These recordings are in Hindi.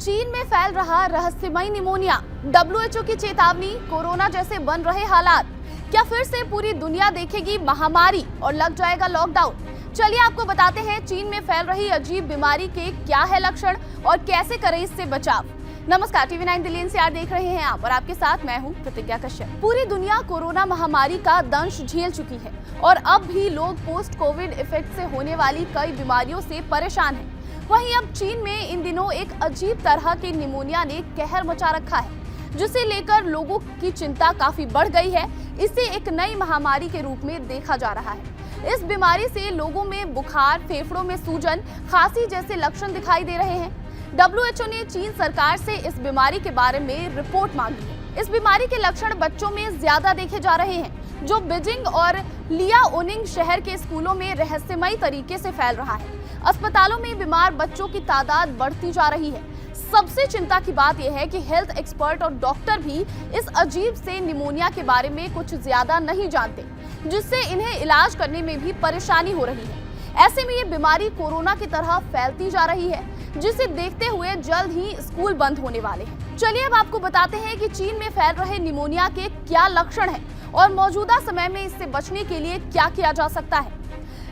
चीन में फैल रहा रहस्यमय निमोनिया, डब्ल्यूएचओ की चेतावनी, कोरोना जैसे बन रहे हालात। क्या फिर से पूरी दुनिया देखेगी महामारी और लग जाएगा लॉकडाउन? चलिए आपको बताते हैं चीन में फैल रही अजीब बीमारी के क्या है लक्षण और कैसे करें इससे बचाव। नमस्कार, TV9 दिल्ली NCR देख रहे हैं आप और आपके साथ मैं हूं प्रतिज्ञा कश्यप। पूरी दुनिया कोरोना महामारी का दंश झेल चुकी है और अब भी लोग पोस्ट कोविड इफेक्ट से होने वाली कई बीमारियों से परेशान हैं। वहीं अब चीन में इन दिनों एक अजीब तरह के निमोनिया ने कहर मचा रखा है, जिसे लेकर लोगों की चिंता काफी बढ़ गई है। इसे एक नई महामारी के रूप में देखा जा रहा है। इस बीमारी से लोगों में बुखार, फेफड़ों में सूजन, खांसी जैसे लक्षण दिखाई दे रहे हैं। डब्ल्यूएचओ ने चीन सरकार से इस बीमारी के बारे में रिपोर्ट मांगी है। इस बीमारी के लक्षण बच्चों में ज्यादा देखे जा रहे हैं, जो बीजिंग और लियाओनिंग शहर के स्कूलों में रहस्यमय तरीके से फैल रहा है। अस्पतालों में बीमार बच्चों की तादाद बढ़ती जा रही है। सबसे चिंता की बात यह है कि हेल्थ एक्सपर्ट और डॉक्टर भी इस अजीब से निमोनिया के बारे में कुछ ज्यादा नहीं जानते, जिससे इन्हें इलाज करने में भी परेशानी हो रही है। ऐसे में ये बीमारी कोरोना की तरह फैलती जा रही है, जिसे देखते हुए जल्द ही स्कूल बंद होने वाले हैं। चलिए अब आपको बताते हैं कि चीन में फैल रहे निमोनिया के क्या लक्षण हैं और मौजूदा समय में इससे बचने के लिए क्या किया जा सकता है।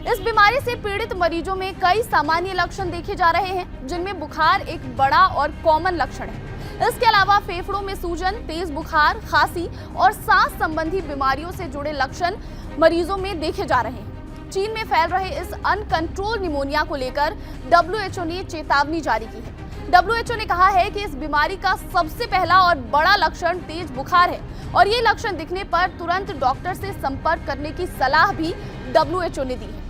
इस बीमारी से पीड़ित मरीजों में कई सामान्य लक्षण देखे जा रहे हैं, जिनमें बुखार एक बड़ा और कॉमन लक्षण है। इसके अलावा फेफड़ों में सूजन, तेज बुखार, खांसी और सांस संबंधी बीमारियों से जुड़े लक्षण मरीजों में देखे जा रहे हैं। चीन में फैल रहे इस अनकंट्रोल निमोनिया को लेकर डब्ल्यूएचओ ने चेतावनी जारी की है। डब्ल्यूएचओ ने कहा है कि इस बीमारी का सबसे पहला और बड़ा लक्षण तेज बुखार है और ये लक्षण दिखने पर तुरंत डॉक्टर से संपर्क करने की सलाह भी डब्ल्यूएचओ ने दी है।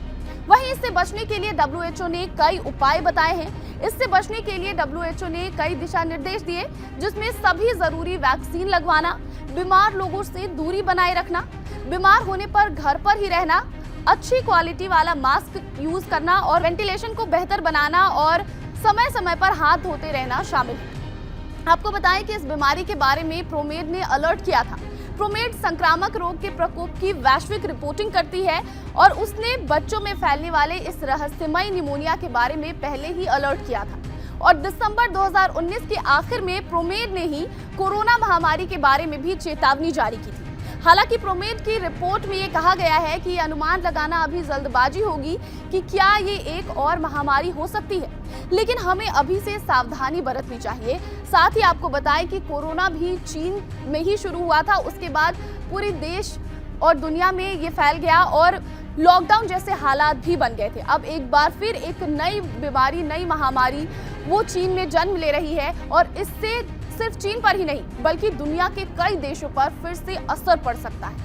वहीं इससे बचने के लिए डब्ल्यूएचओ ने कई उपाय बताए हैं। इससे बचने के लिए डब्ल्यूएचओ ने कई दिशा निर्देश दिए, जिसमें सभी जरूरी वैक्सीन लगवाना, बीमार लोगों से दूरी बनाए रखना, बीमार होने पर घर पर ही रहना, अच्छी क्वालिटी वाला मास्क यूज करना और वेंटिलेशन को बेहतर बनाना और समय समय पर हाथ धोते रहना शामिल है। आपको बताएं कि इस बीमारी के बारे में प्रोमेड ने अलर्ट किया था। प्रोमेड संक्रामक रोग के प्रकोप की वैश्विक रिपोर्टिंग करती है और उसने बच्चों में फैलने वाले इस रहस्यमय निमोनिया के बारे में पहले ही अलर्ट किया था और दिसंबर 2019 के आखिर में प्रोमेड ने ही कोरोना महामारी के बारे में भी चेतावनी जारी की थी। हालांकि प्रोमेड की रिपोर्ट में ये कहा गया है कि अनुमान लगाना अभी जल्दबाजी होगी कि क्या ये एक और महामारी हो सकती है, लेकिन हमें अभी से सावधानी बरतनी चाहिए। साथ ही आपको बताएं कि कोरोना भी चीन में ही शुरू हुआ था, उसके बाद पूरे देश और दुनिया में ये फैल गया और लॉकडाउन जैसे हालात भी बन गए थे। अब एक बार फिर एक नई बीमारी, नई महामारी वो चीन में जन्म ले रही है और इससे सिर्फ चीन पर ही नहीं बल्कि दुनिया के कई देशों पर फिर से असर पड़ सकता है।